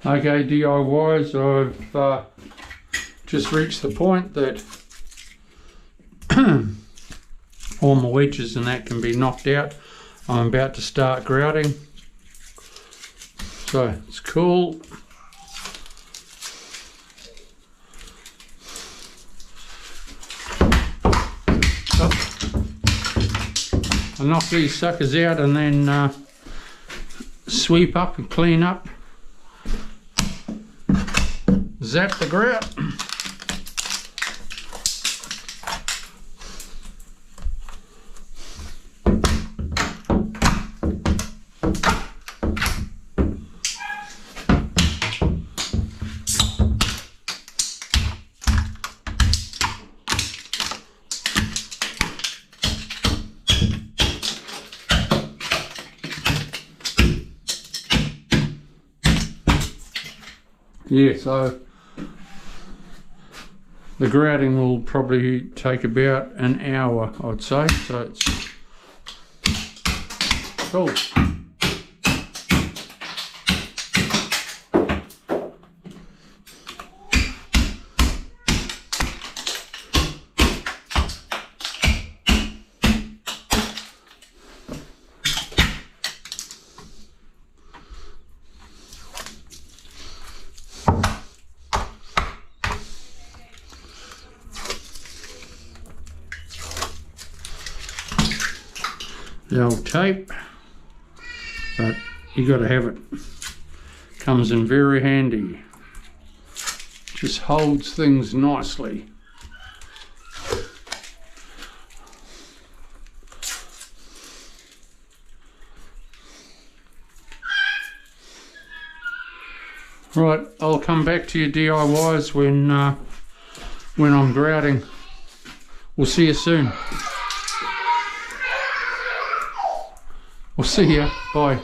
Okay, DIYs, I've just reached the point that all my wedges and that can be knocked out. I'm about to start grouting, so it's cool. I knock these suckers out and then sweep up and clean up. Zap the grout. Yeah, so the grouting will probably take about an hour, I'd say, so it's cool. The old tape, but you got to have it. Comes in very handy. Just holds things nicely. Right, I'll come back to your DIYs when I'm grouting. We'll see you soon. We'll see ya. Bye.